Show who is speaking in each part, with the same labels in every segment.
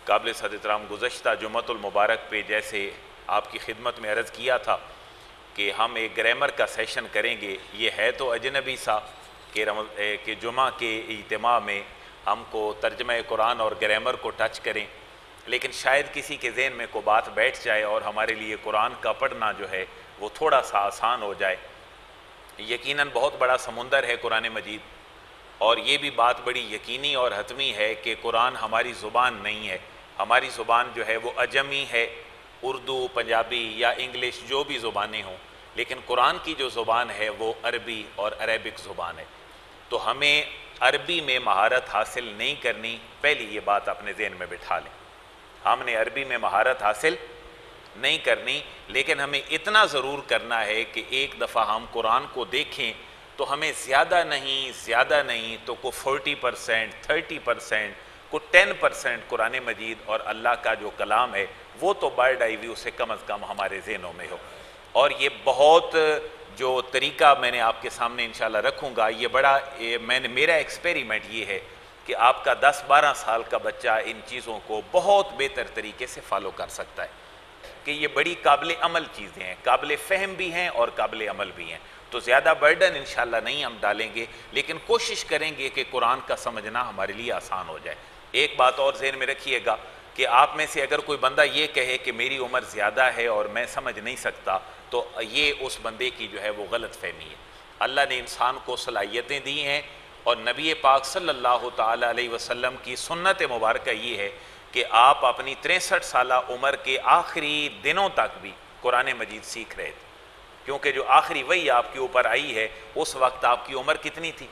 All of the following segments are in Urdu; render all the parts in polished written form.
Speaker 1: قابل صد احترام گزشتہ جمعۃ المبارک پہ جیسے آپ کی خدمت میں عرض کیا تھا کہ ہم ایک گرامر کا سیشن کریں گے. یہ ہے تو اجنبی سا کہ جمعہ کے اجتماع میں ہم کو ترجمہ قرآن اور گرامر کو ٹچ کریں، لیکن شاید کسی کے ذہن میں کوئی بات بیٹھ جائے اور ہمارے لیے قرآن کا پڑھنا جو ہے وہ تھوڑا سا آسان ہو جائے. یقیناً بہت بڑا سمندر ہے قرآن مجید، اور یہ بھی بات بڑی یقینی اور حتمی ہے کہ قرآن ہماری زبان نہیں ہے. ہماری زبان جو ہے وہ اجمی ہے، اردو، پنجابی یا انگلش جو بھی زبانیں ہوں، لیکن قرآن کی جو زبان ہے وہ عربی اور عربک زبان ہے. تو ہمیں عربی میں مہارت حاصل نہیں کرنی، پہلی یہ بات اپنے ذہن میں بٹھا لیں. ہم نے عربی میں مہارت حاصل نہیں کرنی، لیکن ہمیں اتنا ضرور کرنا ہے کہ ایک دفعہ ہم قرآن کو دیکھیں تو ہمیں زیادہ نہیں تو کو 40%، 30%، کو 10% قرآن مجید اور اللہ کا جو کلام ہے وہ تو برڈ آئی ویو سے کم از کم ہمارے ذہنوں میں ہو. اور یہ بہت جو طریقہ میں نے آپ کے سامنے انشاءاللہ رکھوں گا، یہ میرا ایکسپیریمنٹ یہ ہے کہ آپ کا 10-12 سال کا بچہ ان چیزوں کو بہت بہتر طریقے سے فالو کر سکتا ہے کہ یہ بڑی قابل عمل چیزیں ہیں، قابل فہم بھی ہیں اور قابل عمل بھی ہیں. تو زیادہ برڈن انشاءاللہ نہیں ہم ڈالیں گے، لیکن کوشش کریں گے کہ قرآن کا سمجھنا ہمارے لیے آسان ہو جائے. ایک بات اور ذہن میں رکھیے گا کہ آپ میں سے اگر کوئی بندہ یہ کہے کہ میری عمر زیادہ ہے اور میں سمجھ نہیں سکتا، تو یہ اس بندے کی جو ہے وہ غلط فہمی ہے. اللہ نے انسان کو صلاحیتیں دی ہیں، اور نبی پاک صلی اللہ تعالیٰ علیہ وسلم کی سنت مبارکہ یہ ہے کہ آپ اپنی 63 سالہ عمر کے آخری دنوں تک بھی قرآن مجید سیکھ رہے تھے، کیونکہ جو آخری وحی آپ کے اوپر آئی ہے اس وقت آپ کی عمر کتنی تھی؟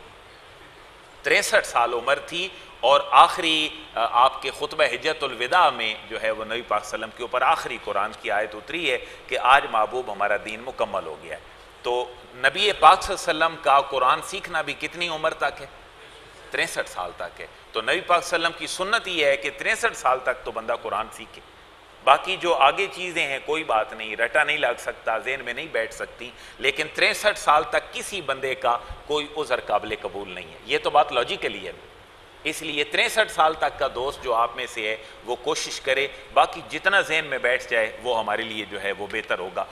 Speaker 1: 63 سال عمر تھی. اور آخری آپ کے خطبہ حجت الوداع میں جو ہے وہ نبی پاک صلی اللہ علیہ وسلم کے اوپر آخری قرآن کی آیت اتری ہے کہ آج محبوب ہمارا دین مکمل ہو گیا ہے. تو نبی پاک صلی اللہ علیہ وسلم کا قرآن سیکھنا بھی کتنی عمر تک ہے؟ 63 سال تک ہے. تو نبی پاک صلی اللہ علیہ وسلم کی سنت یہ ہے کہ 63 سال تک تو بندہ قرآن سیکھے. باقی جو آگے چیزیں ہیں کوئی بات نہیں، رٹا نہیں لگ سکتا، ذہن میں نہیں بیٹھ سکتی، لیکن 63 سال تک کسی بندے کا کوئی عذر قابل قبول نہیں ہے. یہ تو بات لاجیکلی ہے. اس لیے 63 سال تک کا دوست جو آپ میں سے ہے وہ کوشش کرے، باقی جتنا ذہن میں بیٹھ جائے وہ ہمارے لیے جو ہے وہ بہتر ہوگا.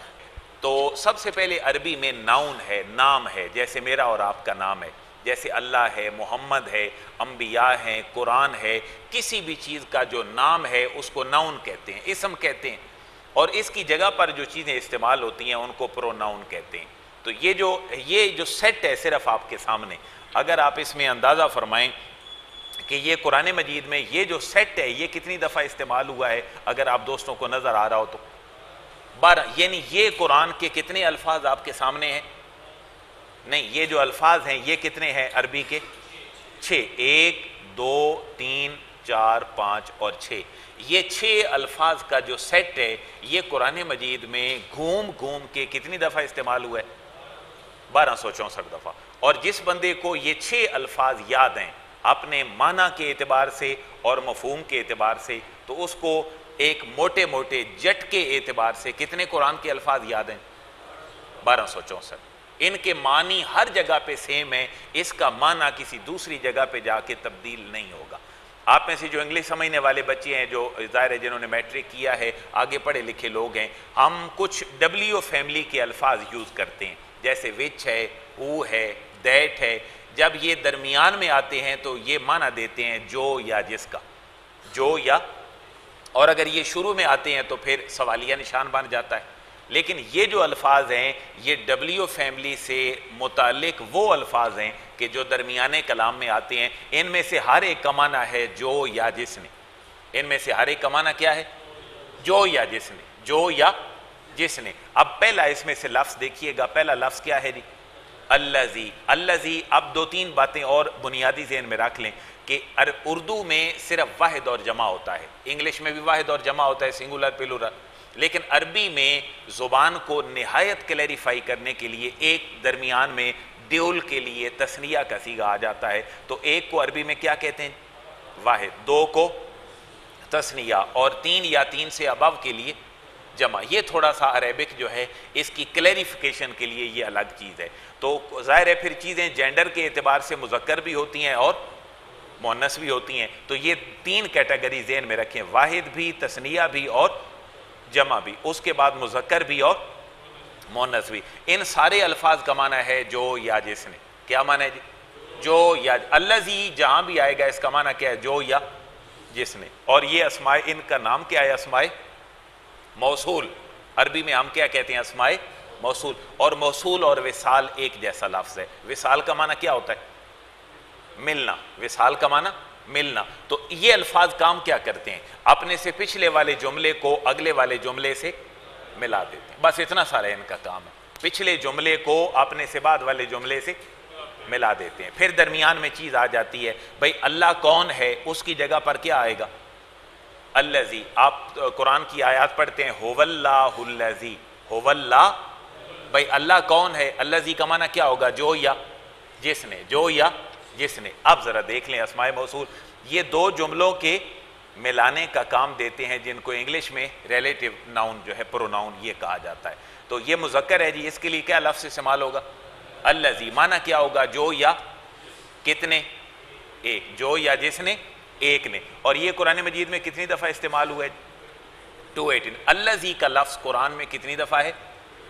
Speaker 1: تو سب سے پہلے عربی میں ناؤن ہے، نام ہے، جیسے میرا اور آپ کا نام ہے، جیسے اللہ ہے، محمد ہے، انبیاء ہیں، قرآن ہے. کسی بھی چیز کا جو نام ہے اس کو ناؤن کہتے ہیں، اسم کہتے ہیں. اور اس کی جگہ پر جو چیزیں استعمال ہوتی ہیں ان کو پروناؤن کہتے ہیں. تو یہ جو سیٹ ہے صرف آپ کے سامنے، اگر آپ اس میں اندازہ فرمائیں کہ یہ قرآن مجید میں یہ جو سیٹ ہے یہ کتنی دفعہ استعمال ہوا ہے، اگر آپ دوستوں کو نظر آ رہا ہو تو 12. یعنی یہ قرآن کے کتنے الفاظ آپ کے سامنے ہیں؟ نہیں، یہ جو الفاظ ہیں یہ کتنے ہیں عربی کے؟ 6. 1 2 3 4 5 اور 6. یہ 6 الفاظ کا جو سیٹ ہے یہ قرآن مجید میں گھوم کے کتنی دفعہ استعمال ہوا ہے؟ 1264 دفعہ. اور جس بندے کو یہ 6 الفاظ یاد ہیں اپنے معنی کے اعتبار سے اور مفہوم کے اعتبار سے، تو اس کو ایک موٹے جٹ کے اعتبار سے کتنے قرآن کے الفاظ یاد ہیں؟ 1264. ان کے معنی ہر جگہ پہ سیم ہے، اس کا معنی کسی دوسری جگہ پہ جا کے تبدیل نہیں ہوگا. آپ میں سے جو انگلش سمجھنے والے بچے ہیں، جو ظاہر ہے جنہوں نے میٹرک کیا ہے، آگے پڑھے لکھے لوگ ہیں، ہم کچھ ڈبلیو فیملی کے الفاظ یوز کرتے ہیں، جیسے وچ ہے، ہو ہے، دیٹ ہے. جب یہ درمیان میں آتے ہیں تو یہ معنی دیتے ہیں جو یا جس کا، جو یا، اور اگر یہ شروع میں آتے ہیں تو پھر سوالیہ نشان بن جاتا ہے. لیکن یہ جو الفاظ ہیں یہ ڈبلیو فیملی سے متعلق وہ الفاظ ہیں کہ جو درمیانے کلام میں آتے ہیں. ان میں سے ہر ایک کا معنی ہے جو یا جس نے. ان میں سے ہر ایک کا معنی کیا ہے؟ جو یا جس نے، جو یا جس نے. اب پہلا اس میں سے لفظ دیکھیے گا، پہلا لفظ کیا ہے جی؟ الذی. الذی. اب 2-3 باتیں اور بنیادی ذہن میں رکھ لیں کہ اردو میں صرف واحد اور جمع ہوتا ہے، انگلش میں بھی واحد اور جمع ہوتا ہے، سنگولر پلورل، لیکن عربی میں زبان کو نہایت کلیریفائی کرنے کے لیے ایک درمیان میں ڈیول کے لیے تثنیہ کا صیغہ آ جاتا ہے. تو ایک کو عربی میں کیا کہتے ہیں؟ واحد. 2 کو تثنیہ، اور 3 یا 3 سے ابو کے لیے جمع. یہ تھوڑا سا عربک جو ہے اس کی کلیریفیکیشن کے لیے یہ الگ چیز ہے. تو ظاہر ہے پھر چیزیں جینڈر کے اعتبار سے مذکر بھی ہوتی ہیں اور مؤنث بھی ہوتی ہیں. تو یہ 3 کیٹیگری ذہن میں رکھیں، واحد بھی، تثنیہ بھی اور جمع بھی، اس کے بعد مذکر بھی اور مؤنث بھی. ان سارے الفاظ کا معنی ہے جو یا جس نے. کیا معنی ہے جی؟ جو یا. الذی جہاں بھی آئے گا اس کا معنی کیا ہے؟ جو یا جس نے. اور یہ اسماء، ان کا نام کیا ہے؟ اسماء موصول. عربی میں ہم کیا کہتے ہیں؟ اسماء موصول. اور موصول اور وصال ایک جیسا لفظ ہے. وصال کا معنی کیا ہوتا ہے؟ ملنا. وصال کا معنی ملنا. تو یہ الفاظ کام کیا کرتے ہیں؟ اپنے سے پچھلے والے جملے کو اگلے والے جملے سے ملا دیتے ہیں. بس اتنا سارا ان کا کام ہے. پچھلے جملے کو اپنے سے بعد والے جملے سے ملا دیتے ہیں. پھر درمیان میں چیز آ جاتی ہے، بھئی اللہ کون ہے، اس کی جگہ پر کیا آئے گا؟ الذی. آپ قرآن کی آیات پڑھتے ہیں، هو اللہ الذی. هو اللہ. بھئی اللہ کون ہے؟ الذی کا معنی کیا ہوگا؟ جو یا جس نے. جو یا جس نے. اب ذرا دیکھ لیں اسماء موصول، یہ 2 جملوں کے ملانے کا کام دیتے ہیں، جن کو انگلش میں ریلیٹیو ناؤن جو ہے، پروناؤن یہ کہا جاتا ہے. تو یہ مذکر ہے جی، اس کے لیے کیا لفظ استعمال ہوگا؟ الذی. معنی کیا ہوگا؟ جو یا کتنے؟ ایک. جو یا جس نے، ایک نے. اور یہ قرآن مجید میں کتنی دفعہ استعمال ہوا ہے؟ 289. الذی کا لفظ قرآن میں کتنی دفعہ ہے؟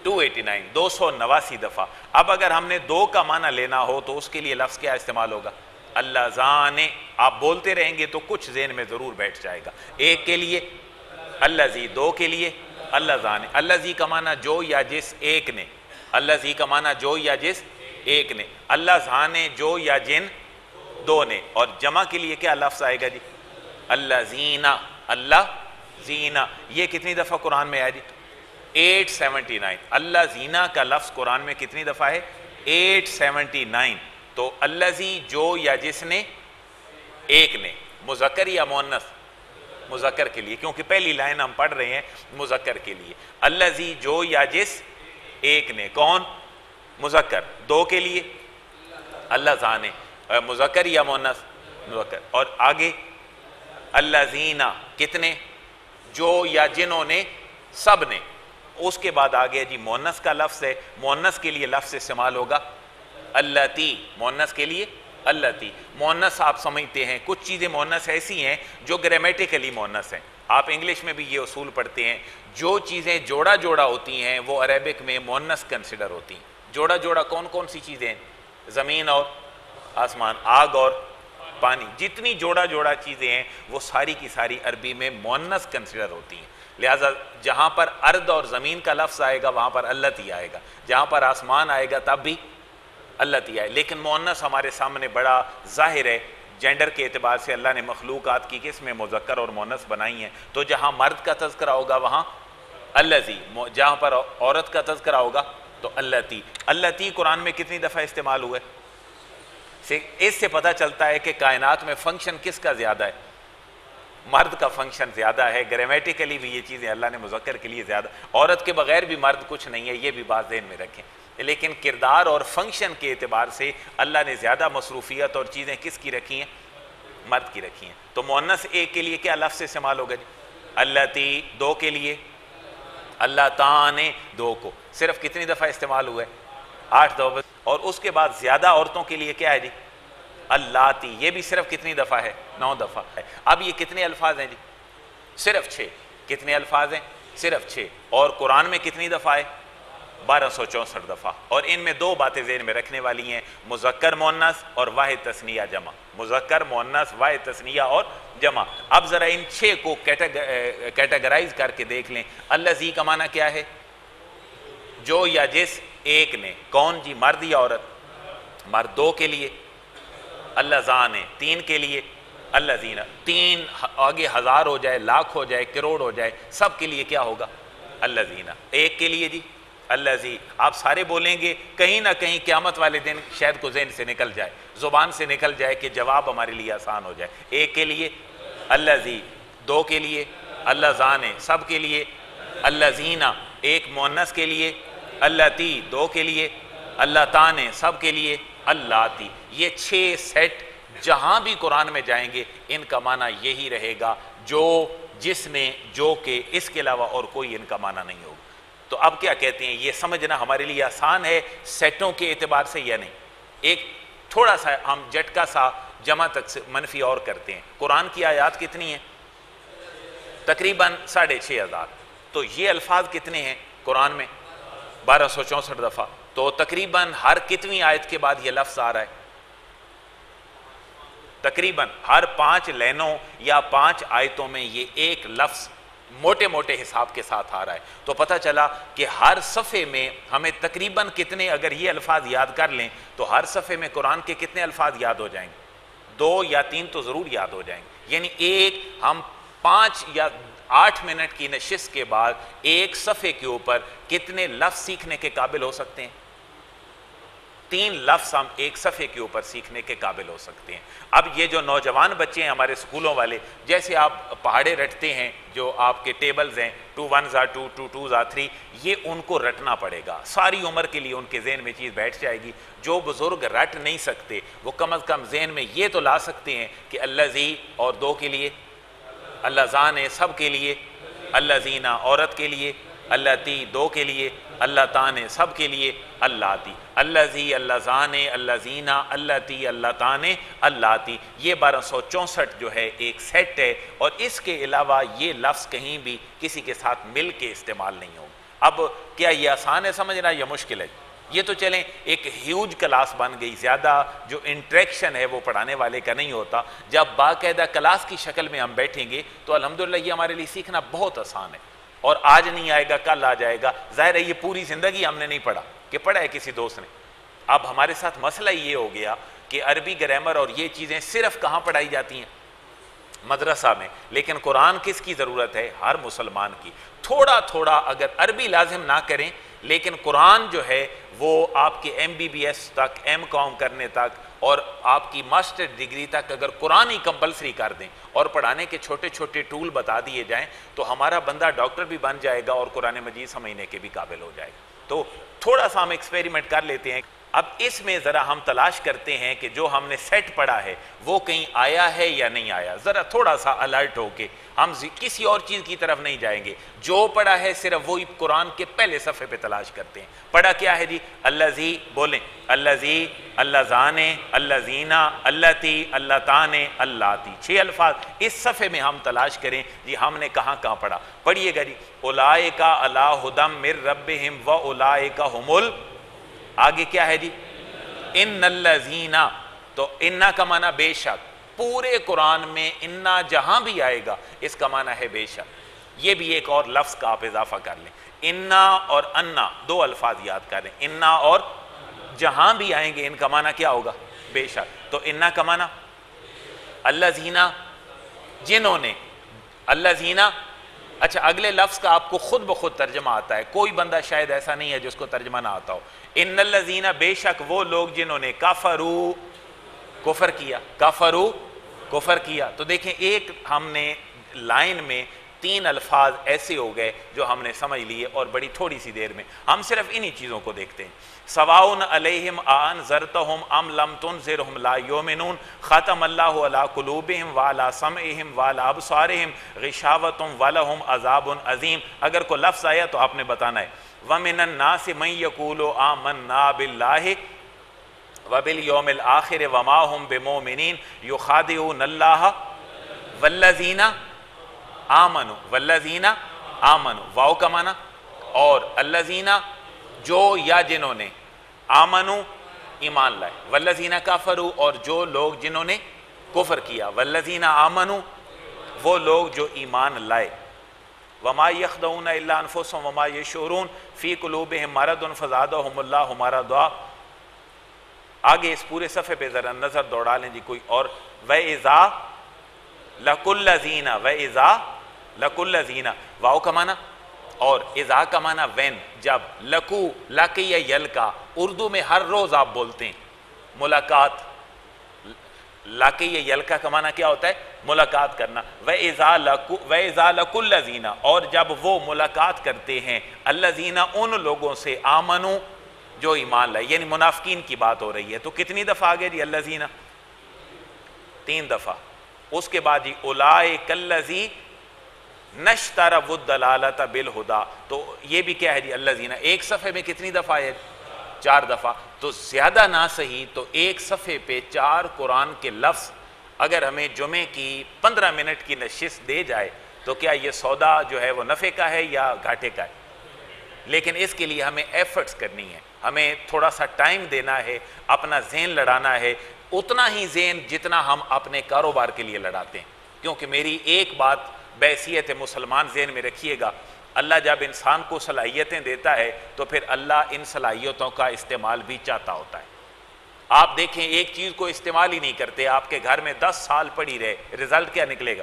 Speaker 1: 289. 289 دفعہ. اب اگر ہم نے 2 کا معنی لینا ہو تو اس کے لیے لفظ کیا استعمال ہوگا؟ اللہ زانے. آپ بولتے رہیں گے تو کچھ ذہن میں ضرور بیٹھ جائے گا. ایک کے لیے الذی، 2 کے لیے اللہ زانے. الذی کا معنی جو یا جس ایک نے. الذی کا معنی جو یا جس ایک نے. اللہ زانے جو یا جن 2 نے. اور جمع کے لیے کیا لفظ آئے گا جی؟ اللہ زینہ. اللہ زینہ. یہ کتنی دفعہ قرآن میں آیا جی؟ 879. اللہ زینہ کا لفظ قرآن میں کتنی دفعہ ہے؟ 879. تو الذی جو یا جس نے، ایک نے. مذکر یا مؤنث؟ مذکر کے لیے، کیونکہ پہلی لائن ہم پڑھ رہے ہیں مذکر کے لیے. الذی جو یا جس ایک نے. کون؟ مذکر. 2 کے لیے اللہ زانے. مذکر یا مؤنث؟ مذکر. اور آگے الذین کتنے؟ جو یا جنہوں نے، سب نے. اس کے بعد آگے جی مؤنث کا لفظ ہے. مؤنث کے لیے لفظ استعمال ہوگا اللاتی. مؤنث کے لیے اللاتی. مؤنث آپ سمجھتے ہیں کچھ چیزیں مؤنث ایسی ہیں جو گرامیٹیکلی مؤنث ہیں. آپ انگلش میں بھی یہ اصول پڑھتے ہیں، جو چیزیں جوڑا جوڑا ہوتی ہیں وہ عربک میں مؤنث کنسیڈر ہوتی ہیں. جوڑا جوڑا کون کون سی چیزیں ہیں؟ زمین اور آسمان، آگ اور پانی. جتنی جوڑا جوڑا چیزیں ہیں وہ ساری کی ساری عربی میں مؤنث کنسیڈر ہوتی ہیں. لہٰذا جہاں پر ارض اور زمین کا لفظ آئے گا وہاں پر اللاتی آئے گا، جہاں پر آسمان آئے گا تب بھی اللاتی آئے. لیکن مؤنث ہمارے سامنے بڑا ظاہر ہے. جینڈر کے اعتبار سے اللہ نے مخلوقات کی قسمیں مذکر اور مؤنث بنائی ہیں. تو جہاں مرد کا تذکرہ ہوگا وہاں الذی، جہاں پر عورت کا تذکرہ ہوگا تو اللاتی. اللاتی قرآن میں کتنی دفعہ استعمال ہوئے؟ اس سے پتہ چلتا ہے کہ کائنات میں فنکشن کس کا زیادہ ہے؟ مرد کا فنکشن زیادہ ہے. گرامیٹیکلی بھی یہ چیزیں اللہ نے مذکر کے لیے زیادہ. عورت کے بغیر بھی مرد کچھ نہیں ہے، یہ بھی بات ذہن میں رکھیں. لیکن کردار اور فنکشن کے اعتبار سے اللہ نے زیادہ مصروفیت اور چیزیں کس کی رکھی ہیں؟ مرد کی رکھی ہیں. تو مؤنث ایک کے لیے کیا لفظ استعمال ہوگا جی؟ اللاتی. 2 کے لیے اللہ تانے. 2 کو صرف کتنی دفعہ استعمال ہوا ہے؟ 8 دفعہ. اور اس کے بعد زیادہ عورتوں کے لیے کیا ہے جی؟ اللاتی. یہ بھی صرف کتنی دفعہ ہے؟ 9 دفعہ ہے. اب یہ کتنے الفاظ ہیں جی؟ صرف 6. کتنے الفاظ ہیں؟ صرف 6. اور قرآن میں کتنی دفعہ ہے؟ 1264 دفعہ. اور ان میں 2 باتیں ذہن میں رکھنے والی ہیں، مذکر مؤنث اور واحد تثنیہ جمع. مذکر مؤنث واحد تثنیہ اور جمع. اب ذرا ان 6 کو کیٹیگرائز کر کے دیکھ لیں. الذی کا معنی کیا ہے؟ جو یا جس ایک نے. کون جی؟ مرد یا عورت؟ مرد. 2 کے لیے اللہ زان ہے. 3 کے لیے الذین. 3 آگے 1000 ہو جائے، لاکھ ہو جائے، کروڑ ہو جائے، سب کے لیے کیا ہوگا؟ الذین. 1 کے لیے جی الذی. آپ سارے بولیں گے، کہیں نہ کہیں قیامت والے دن شاید کو ذہن سے نکل جائے، زبان سے نکل جائے کہ جواب ہمارے لیے آسان ہو جائے. 1 کے لیے الذی. 2 کے لیے اللہ زان ہے. سب کے لیے الذین. 1 مؤنث کے لیے اللاتی. 2 کے لیے اللہ تانے. سب کے لیے اللاتی. یہ 6 سیٹ جہاں بھی قرآن میں جائیں گے ان کا معنی یہی رہے گا، جو، جس نے، جو کہ. اس کے علاوہ اور کوئی ان کا معنی نہیں ہوگا. تو اب کیا کہتے ہیں؟ یہ سمجھنا ہمارے لیے آسان ہے سیٹوں کے اعتبار سے یا نہیں؟ ایک تھوڑا سا ہم جھٹکا سا جمع تک منفی اور کرتے ہیں۔ قرآن کی آیات کتنی ہیں؟ تقریباً 6,500۔ تو یہ الفاظ کتنے ہیں قرآن میں؟ 1264 دفعہ۔ تو تقریباً ہر کتنی آیت کے بعد یہ لفظ آ رہا ہے؟ تقریباً ہر 5 لینوں یا 5 آیتوں میں یہ ایک لفظ موٹے موٹے حساب کے ساتھ آ رہا ہے۔ تو پتہ چلا کہ ہر صفحے میں ہمیں تقریباً کتنے، اگر یہ الفاظ یاد کر لیں تو ہر صفحے میں قرآن کے کتنے الفاظ یاد ہو جائیں گے؟ 2 یا 3 تو ضرور یاد ہو جائیں گے۔ یعنی ہم 5 یا 8 منٹ کی نشست کے بعد ایک صفحے کے اوپر کتنے لفظ سیکھنے کے قابل ہو سکتے ہیں؟ 3 لفظ ہم ایک صفحے کے اوپر سیکھنے کے قابل ہو سکتے ہیں۔ اب یہ جو نوجوان بچے ہیں ہمارے سکولوں والے، جیسے آپ پہاڑے رٹتے ہیں، جو آپ کے ٹیبلز ہیں 2 1 2 2 2 3، یہ ان کو رٹنا پڑے گا، ساری عمر کے لیے ان کے ذہن میں چیز بیٹھ جائے گی۔ جو بزرگ رٹ نہیں سکتے وہ کم از کم ذہن میں یہ تو لا سکتے ہیں کہ اللہ زی اور 2 کے لیے، اللہ زان ہے سب کے لیے، اللہ زینہ عورت کے لیے، اللہ تی 2 کے لیے، اللہ تان سب کے لیے، اللہ تی، اللہ زی، اللہ زان، اللہ زینہ، اللہ تی، اللہ تان، اللہ تی، یہ 1264 جو ہے ایک سیٹ ہے، اور اس کے علاوہ یہ لفظ کہیں بھی کسی کے ساتھ مل کے استعمال نہیں ہوں۔ اب کیا یہ آسان ہے سمجھنا یا مشکل ہے؟ یہ تو چلیں ایک ہیوج کلاس بن گئی، زیادہ جو انٹریکشن ہے وہ پڑھانے والے کا نہیں ہوتا۔ جب باقاعدہ کلاس کی شکل میں ہم بیٹھیں گے تو الحمدللہ یہ ہمارے لیے سیکھنا بہت آسان ہے، اور آج نہیں آئے گا کل آ جائے گا۔ ظاہر ہے یہ پوری زندگی ہم نے نہیں پڑھا کہ پڑھا ہے کسی دوست نے۔ اب ہمارے ساتھ مسئلہ یہ ہو گیا کہ عربی گرامر اور یہ چیزیں صرف کہاں پڑھائی جاتی ہیں؟ مدرسہ میں۔ لیکن قرآن کس کی ضرورت ہے؟ ہر مسلمان کی۔ تھوڑا تھوڑا اگر عربی لازم نہ کریں لیکن قرآن جو ہے وہ آپ کے MBBS تک، M.Com کرنے تک اور آپ کی ماسٹر ڈگری تک اگر قرآن ہی کمپلسری کر دیں اور پڑھانے کے چھوٹے چھوٹے ٹول بتا دیے جائیں تو ہمارا بندہ ڈاکٹر بھی بن جائے گا اور قرآن مجید سمجھنے کے بھی قابل ہو جائے گا۔ تو تھوڑا سا ہم ایکسپیریمنٹ کر لیتے ہیں۔ اب اس میں ذرا ہم تلاش کرتے ہیں کہ جو ہم نے سیٹ پڑھا ہے وہ کہیں آیا ہے یا نہیں آیا۔ ذرا تھوڑا سا الرٹ ہو کے ہم کسی اور چیز کی طرف نہیں جائیں گے، جو پڑھا ہے صرف وہی قرآن کے پہلے صفحے پہ تلاش کرتے ہیں۔ پڑھا کیا ہے جی؟ اللہ زی، بولیں اللہ زی، اللہ زان، اللہ زینہ، اللہ تی، اللہ تان، اللہ تی، 6 الفاظ اس صفحے میں ہم تلاش کریں جی ہم نے کہاں کہاں پڑھا۔ پڑھیے گا جی، اولئک علی ھدی من ربہم واولئک ھم آگے کیا ہے جی؟ ان الذین، تو انا کا معنی بے شک، پورے قرآن میں انا جہاں بھی آئے گا اس کا معنی ہے بے شک۔ یہ بھی ایک اور لفظ کا آپ اضافہ کر لیں، انا اور انا 2 الفاظ یاد کر لیں، انا اور جہاں بھی آئیں گے ان کا معنی کیا ہوگا؟ بے شک۔ تو انا کا معنی الذین جنہوں نے، الذین، اچھا اگلے لفظ کا آپ کو خود بخود ترجمہ آتا ہے، کوئی بندہ شاید ایسا نہیں ہے جس کو ترجمہ نہ آتا ہو۔ ان الذین، بے شک وہ لوگ جنہوں نے کفروا، کفر کیا، کفروا کفر کیا۔ تو دیکھیں ایک ہم نے لائن میں 3 الفاظ ایسے ہو گئے جو ہم نے سمجھ لیے اور بڑی تھوڑی سی دیر میں۔ ہم صرف انہی چیزوں کو دیکھتے ہیں۔ سواء علیہم انذرتہم ام لم تنذرہم لا یؤمنون ختم اللہ علی قلوبہم وعلی سمعہم وعلی ابصارہم غشاوۃ ولہم عذاب عظیم۔ اگر کوئی لفظ آیا تو آپ نے بتانا ہے۔ ومن الناس من یقول آمنا باللہ وبالیوم الآخر وما ہم بمؤمنین یخادعون اللہ والذین آمنوا، والذین آمنوا، واو کا معنی، اور الذین جو یا جنہوں نے، آمنوا ایمان لائے، والذین کفروا اور جو لوگ جنہوں نے کفر کیا، والذین آمنوا وہ لوگ جو ایمان لائے، وما یخدعون الا انفسهم وما یشعرون فی قلوبہم مرض فزادہم اللہ مرضا۔ آگے اس پورے صفحے پہ ذرا نظر دوڑا لیں جی کوئی اور۔ وَإِذَا لَقُوا الَّذِينَ، وَإِذَا لَقُوا الَّذِينَ، واو کا معنی اور اذا کا معنی وین، جب، لقو، لقی یا یلقا، اردو میں ہر روز آپ بولتے ہیں ملاقات، لقی یا یلقا کا معنی کیا ہوتا ہے؟ ملاقات کرنا۔ وَإِذَا لَقُوا الَّذِينَ، اور جب وہ ملاقات کرتے ہیں، الَّذِينَ ان لوگوں سے، آمنوا جو ایمان لائے، یعنی منافقین کی بات ہو رہی ہے۔ تو کتنی دفعہ آگے جی الَّذِينَ؟ 3 دفعہ۔ اس کے بعد جی اولئک الذی نشتروا الضلالۃ بالہدیٰ، تو یہ بھی کیا ہے جی الذین، ایک صفحے میں کتنی دفعہ ہے؟ 4 دفعہ، تو زیادہ نہ صحیح تو ایک صفحے پہ 4 قرآن کے لفظ اگر ہمیں جمعے کی 15 منٹ کی نشست دے جائے تو کیا یہ سودا جو ہے وہ نفع کا ہے یا گھاٹے کا ہے؟ لیکن اس کے لیے ہمیں ایفرٹس کرنی ہے، ہمیں تھوڑا سا ٹائم دینا ہے، اپنا ذہن لڑانا ہے، اتنا ہی ذہن جتنا ہم اپنے کاروبار کے لیے لڑاتے ہیں. کیونکہ میری ایک بات بحیثیت مسلمان ذہن میں رکھیے گا، اللہ جب انسان کو صلاحیتیں دیتا ہے تو پھر اللہ ان صلاحیتوں کا استعمال بھی چاہتا ہوتا ہے. آپ دیکھیں ایک چیز کو استعمال ہی نہیں کرتے، آپ کے گھر میں 10 سال پڑی رہے، رزلٹ کیا نکلے گا؟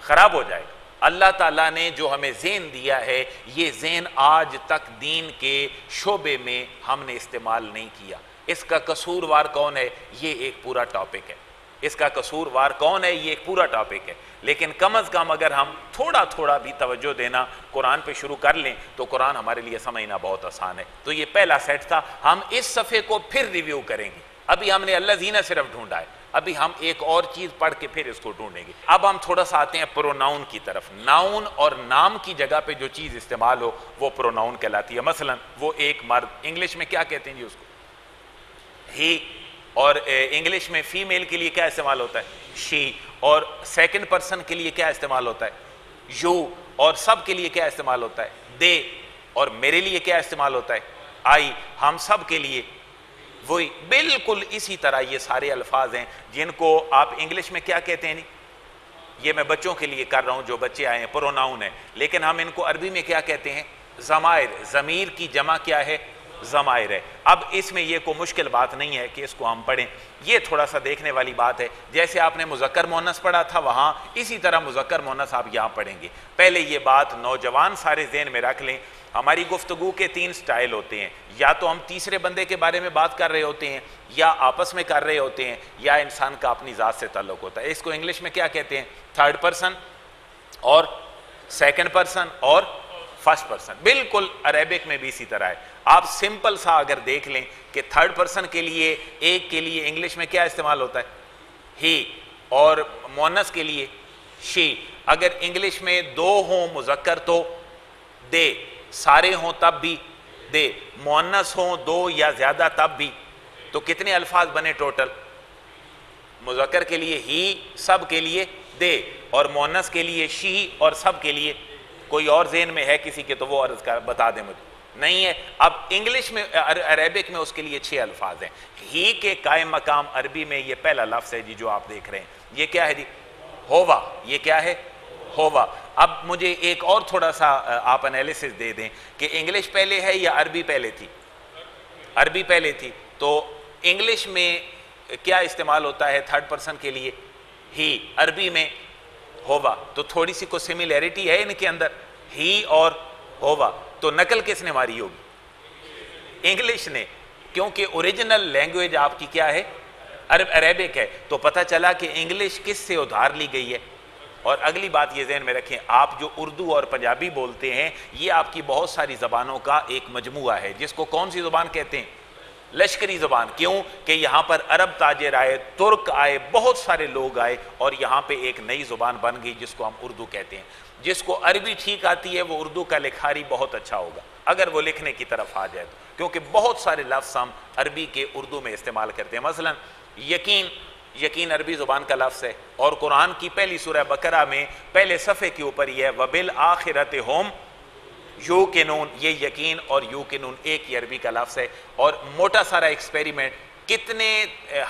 Speaker 1: خراب ہو جائے گا. اللہ تعالیٰ نے جو ہمیں ذہن دیا ہے، یہ ذہن آج تک دین کے شعبے میں ہم نے استعمال نہیں کیا. اس کا قصوروار کون ہے؟ یہ ایک پورا ٹاپک ہے. اس کا قصوروار کون ہے؟ یہ ایک پورا ٹاپک ہے. لیکن کم از کم اگر ہم تھوڑا تھوڑا بھی توجہ دینا قرآن پہ شروع کر لیں تو قرآن ہمارے لیے سمجھنا بہت آسان ہے. تو یہ پہلا سیٹ تھا. ہم اس صفحے کو پھر ریویو کریں گے. ابھی ہم نے الذین صرف ڈھونڈا ہے، ابھی ہم ایک اور چیز پڑھ کے پھر اس کو ڈھونڈیں گے. اب ہم تھوڑا سا آتے ہیں پروناؤن کی طرف. ناؤن اور نام کی جگہ پہ جو چیز استعمال ہو وہ پروناؤن کہلاتی ہے. مثلا وہ ایک مرد، انگلش میں کیا کہتے ہیں جی اس کو؟ ہی. اور انگلش میں فیمیل کے لیے کیا استعمال ہوتا ہے؟ شی. اور سیکنڈ پرسن کے لیے کیا استعمال ہوتا ہے؟ یو. اور سب کے لیے کیا استعمال ہوتا ہے؟ دے. اور میرے لیے کیا استعمال ہوتا ہے؟ آئی. ہم سب کے لیے وہی. بالکل اسی طرح یہ سارے الفاظ ہیں جن کو آپ انگلش میں کیا کہتے ہیں؟ نہیں، یہ میں بچوں کے لیے کر رہا ہوں، جو بچے آئے ہیں، پروناؤن ہے. لیکن ہم ان کو عربی میں کیا کہتے ہیں؟ ضمائر. ضمیر کی جمع کیا ہے؟ ضمائر ہے. اب اس میں یہ کوئی مشکل بات نہیں ہے کہ اس کو ہم پڑھیں. یہ تھوڑا سا دیکھنے والی بات ہے. جیسے آپ نے مذکر مؤنث پڑھا تھا وہاں، اسی طرح مذکر مؤنث آپ یہاں پڑھیں گے. پہلے یہ بات نوجوان سارے ذہن میں رکھ لیں، ہماری گفتگو کے 3 سٹائل ہوتے ہیں. یا تو ہم تیسرے بندے کے بارے میں بات کر رہے ہوتے ہیں، یا آپس میں کر رہے ہوتے ہیں، یا انسان کا اپنی ذات سے تعلق ہوتا ہے. اس کو انگلش میں کیا کہتے ہیں؟ 3rd پرسن اور 2nd پرسن اور 1st پرسن. بالکل عربک میں بھی اسی طرح ہے. آپ سمپل سا اگر دیکھ لیں کہ 3rd پرسن کے لیے، ایک کے لیے انگلش میں کیا استعمال ہوتا ہے؟ ہی. اور مؤنث کے لیے شی. اگر انگلش میں 2 ہوں مذکر تو دے، سارے ہوں تب بھی دے، مؤنث ہوں 2 یا زیادہ تب بھی. تو کتنے الفاظ بنے ٹوٹل؟ مذکر کے لیے ہی، سب کے لیے دے، اور مؤنث کے لیے شی، اور سب کے لیے. کوئی اور ذہن میں ہے کسی کے تو وہ عرض کر بتا دیں مجھے. نہیں ہے. اب انگلش میں، عربک میں اس کے لیے 6 الفاظ ہیں. ہی کے قائم مقام عربی میں یہ پہلا لفظ ہے جی جو آپ دیکھ رہے ہیں. یہ کیا ہے جی؟ ہوا. یہ کیا ہے؟ ہوا. اب مجھے ایک اور تھوڑا سا آپ انالیسس دے دیں کہ انگلش پہلے ہے یا عربی پہلے تھی؟ عربی پہلے تھی. تو انگلش میں کیا استعمال ہوتا ہے 3rd پرسن کے لیے؟ ہی. عربی میں ہوا. تو تھوڑی سی کو سملیرٹی ہے ان کے اندر، ہی اور ہوا. تو نقل کس نے ماری ہوگی؟ انگلش نے، کیونکہ اوریجنل لینگویج آپ کی کیا ہے؟ عربک ہے. تو پتہ چلا کہ انگلش کس سے ادھار لی گئی ہے. اور اگلی بات یہ ذہن میں رکھیں، آپ جو اردو اور پنجابی بولتے ہیں یہ آپ کی بہت ساری زبانوں کا ایک مجموعہ ہے، جس کو کون سی زبان کہتے ہیں؟ لشکری زبان. کیوں کہ یہاں پر عرب تاجر آئے، ترک آئے، بہت سارے لوگ آئے، اور یہاں پہ ایک نئی زبان بن گئی جس کو ہم اردو کہتے ہیں. جس کو عربی ٹھیک آتی ہے وہ اردو کا لکھاری بہت اچھا ہوگا اگر وہ لکھنے کی طرف آ جائے تو، کیونکہ بہت سارے لفظ ہم عربی کے اردو میں استعمال کرتے ہیں. مثلا یقین. یقین عربی زبان کا لفظ ہے، اور قرآن کی پہلی سورہ بقرہ میں پہلے صفحے کے اوپر یہ ہے وَبِالْآخِرَةِ هُمْ یوقنون. یہ یقین اور یوقنون ایک ہی عربی کا لفظ ہے. اور موٹا سارا ایکسپیریمنٹ، کتنے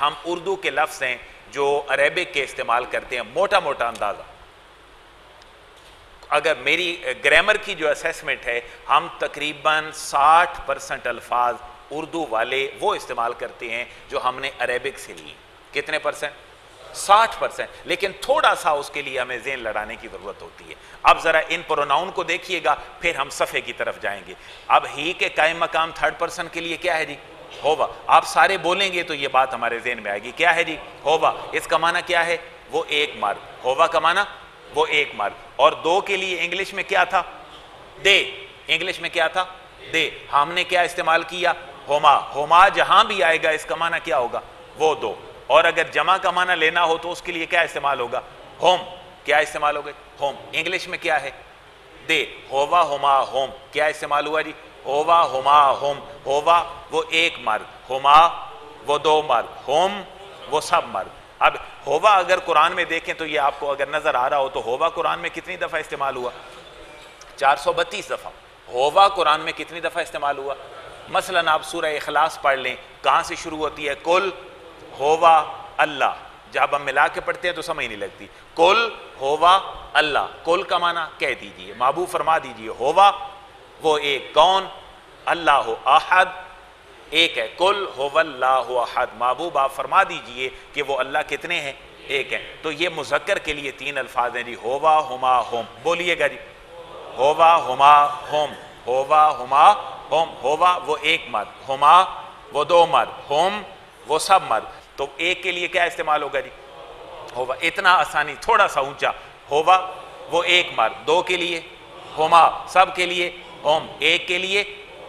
Speaker 1: ہم اردو کے لفظ ہیں جو عربک کے استعمال کرتے ہیں، موٹا موٹا اندازہ. اگر میری گرامر کی جو اسیسمنٹ ہے، ہم تقریباً 60% الفاظ اردو والے وہ استعمال کرتے ہیں جو ہم نے عربک سے لیے. کتنے پرسنٹ؟ 60%. لیکن تھوڑا سا اس کے لیے ہمیں ذہن لڑانے کی ضرورت ہوتی ہے. اب ذرا ان پروناؤن کو دیکھیے گا، پھر ہم صفحے کی طرف جائیں گے. اب ہی کے قائم مقام 3rd پرسن کے لیے کیا ہے جی؟ ہوا. آپ سارے بولیں گے تو یہ بات ہمارے ذہن میں آئے گی. کیا ہے جی؟ ہوا. اس کا معنی کیا ہے؟ وہ ایک مرد. ہوا کا معنی وہ ایک مرد. اور 2 کے لیے انگلش میں کیا تھا؟ دے. انگلش میں کیا تھا؟ دے. ہم نے کیا استعمال کیا؟ ہوما. ہوما جہاں بھی آئے گا اس کا معنی کیا ہوگا؟ وہ 2. اور اگر جمع کا معنی لینا ہو تو اس کے لیے کیا استعمال ہوگا؟ ہوم. کیا استعمال ہوگا؟ ہوم. انگلش میں کیا ہے؟ دے. ہوا، ہوما، ہوم. کیا استعمال ہوا جی؟ ہووا ہما ہم، ہووا وہ ایک مرد، ہما وہ دو مرد، ہم وہ سب مرد۔ اب ہووا اگر قرآن میں دیکھیں تو یہ آپ کو اگر نظر آ رہا ہو تو ہووا قرآن میں کتنی دفعہ استعمال ہوا؟ 432 دفعہ۔ ہووا قرآن میں کتنی دفعہ استعمال ہوا؟ مثلا آپ سورہ اخلاص پڑھ لیں، کہاں سے شروع ہوتی ہے؟ کل ہووا اللہ، جب ہم ملا کے پڑھتے ہیں تو سمجھ نہیں لگتی۔ کل ہووا اللہ، کل کا معنی کہہ دیجئے، محبوب فرما دیجئے ہووا وہ ایک، کون؟ اللہ احد ایک ہے، کل ہووا اللہ احد، محبوب آپ فرما دیجئے کہ وہ اللہ کتنے ہیں؟ ایک ہیں۔ تو یہ مذکر کے لیے 3 الفاظ ہیں جی، ہووا ہما ہم، بولیے گا جی، ہووا ہما ہم، ہووا ہما ہم، ہووا وہ ایک مرد، ہما وہ دو مرد، ہم وہ سب مرد۔ تو ایک کے لیے کیا استعمال ہوگا جی؟ ہووا، اتنا آسانی، تھوڑا سا اونچا، ہووا وہ ایک مرد، دو کے لیے ہما سب کے لیے ہم، ایک کے لیے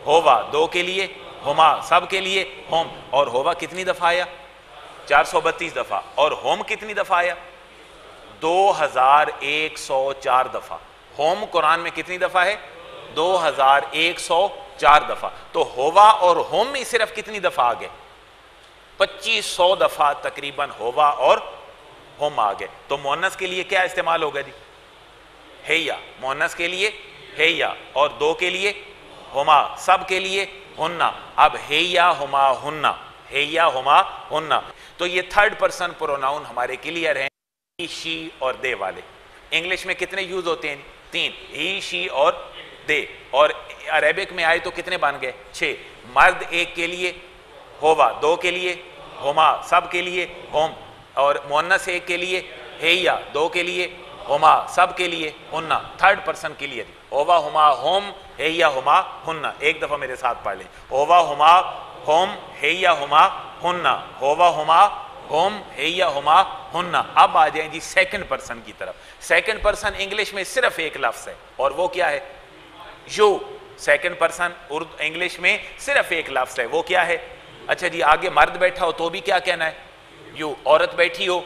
Speaker 1: ہووا، دو کے لیے ہما سب کے لیے ہم۔ اور ہووا کتنی دفعہ آیا؟ 432 دفعہ۔ اور ہم کتنی دفعہ آیا؟ 2104 دفعہ۔ ہوم قرآن میں کتنی دفعہ ہے؟ 2104 دفعہ۔ تو ہوا اور ہوم میں صرف کتنی دفعہ آگئے؟ 2500 دفعہ تقریباً ہوا اور ہوم آگئے۔ تو مؤنث کے لیے کیا استعمال ہوگا جی؟ ہیا، مؤنث کے لیے ہیا، اور دو کے لیے ہما، سب کے لیے ہننا۔ اب ہیا ہما ہننا، ہیا ہما ہننا۔ تو یہ تھرڈ پرسن پروناؤن ہمارے کلیئر ہیں، ہی، شی اور دے والے۔ انگلش میں کتنے یوز ہوتے ہیں؟ 3، ہی، شی اور دے۔ اور عربک میں آئے تو کتنے بن گئے؟ 6۔ مرد ایک کے لیے ہوا، دو کے لیے ہما، سب کے لیے ہم، اور مؤنث ایک کے لیے ہیا، دو کے لیے ہما، سب کے لیے ہننا۔ تھرڈ پرسن کے لیے ہوا ہما ہم، ہیا ہما ہننا۔ ایک دفعہ میرے ساتھ پڑھ لیں، ہوا ہما ہم، ہیا ہما ہننا، ہوا ہما ہم، ہیا ہما ہننا۔ اب آ جائیں جی سیکنڈ پرسن کی طرف۔ سیکنڈ پرسن انگلش میں صرف ایک لفظ ہے، اور وہ کیا ہے؟ یو۔ سیکنڈ پرسن انگلش میں صرف ایک لفظ ہے، وہ کیا ہے؟ اچھا جی، آگے مرد بیٹھا ہو تو بھی کیا کہنا ہے؟ یو۔ عورت بیٹھی ہو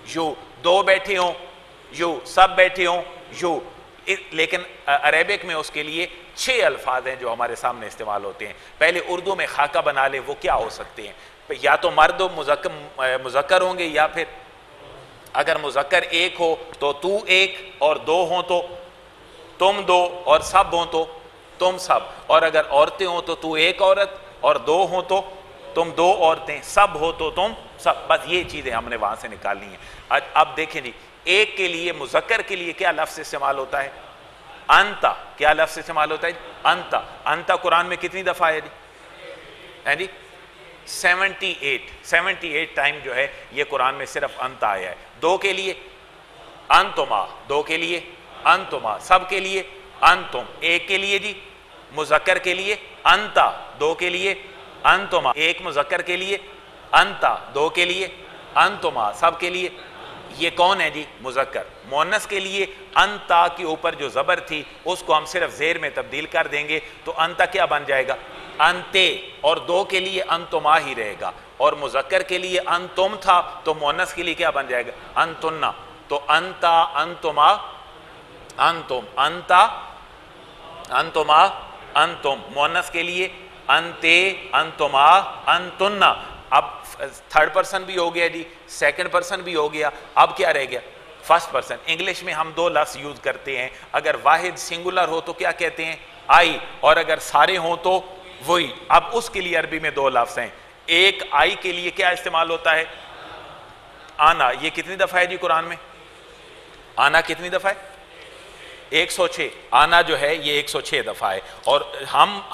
Speaker 1: یو، دو بیٹھے ہوں یو، سب بیٹھے ہوں یو۔ لیکن عربک میں اس کے لیے 6 الفاظ ہیں جو ہمارے سامنے استعمال ہوتے ہیں۔ پہلے اردو میں خاکہ بنا لیں، وہ کیا ہو سکتے ہیں؟ یا تو مرد مذکر ہوں گے، یا پھر اگر مذکر ایک ہو تو تو ایک، اور دو ہوں تو تم دو، اور سب ہوں تو تم سب، اور اگر عورتیں ہوں تو تو ایک عورت، اور دو ہوں تو تم دو عورتیں، سب ہو تو تم سب۔ بس یہ چیزیں ہم نے وہاں سے نکالنی ہیں۔ اب دیکھیں جی، ایک کے لیے مذکر کے لیے کیا لفظ استعمال ہوتا ہے؟ انتا۔ کیا لفظ استعمال ہوتا ہے؟ انتا۔ انتا قرآن میں کتنی دفعہ ہے جی؟ 78 ٹائم جو ہے یہ قرآن میں صرف انتا آیا ہے۔ دو کے لیے انتما، دو کے لیے انتما، سب کے لیے انتم، ایک کے لیے جی مذکر کے لیے انتا، دو کے لیے انتما، ایک مذکر کے لیے انتا، دو کے لیے انتما، سب کے لیے۔ یہ کون ہے جی؟ مذکر۔ مؤنث کے لیے انتا کے اوپر جو زبر تھی اس کو ہم صرف زیر میں تبدیل کر دیں گے تو انتا کیا بن جائے گا؟ انتے۔ اور دو کے لیے انتما ہی رہے گا، اور مذکر کے لیے انتم تھا تو مؤنث کے لیے کیا بن جائے گا؟ انتنا۔ تو انتا، انتما، انتم، انتا، انتما، انتم۔ مؤنث کے لیے انتے، انتما، انتنا۔ اب تھرڈ پرسن بھی ہو گیا جی، سیکنڈ پرسن بھی ہو گیا، اب کیا رہ گیا؟ First person. انگلش میں ہم 2 لفظ یوز کرتے ہیں، اگر واحد سنگولر ہو تو کیا کہتے ہیں؟ آئی، اور اگر سارے ہوں تو وہی۔ اب اس کے لیے عربی میں 2 لفظ ہیں۔ ایک آئی کے لیے کیا استعمال ہوتا ہے؟ آنا۔ یہ کتنی دفعہ ہے جی قرآن میں؟ آنا کتنی دفعہ ہے؟ 106۔ آنا جو ہے یہ 106 دفعہ ہے۔ اور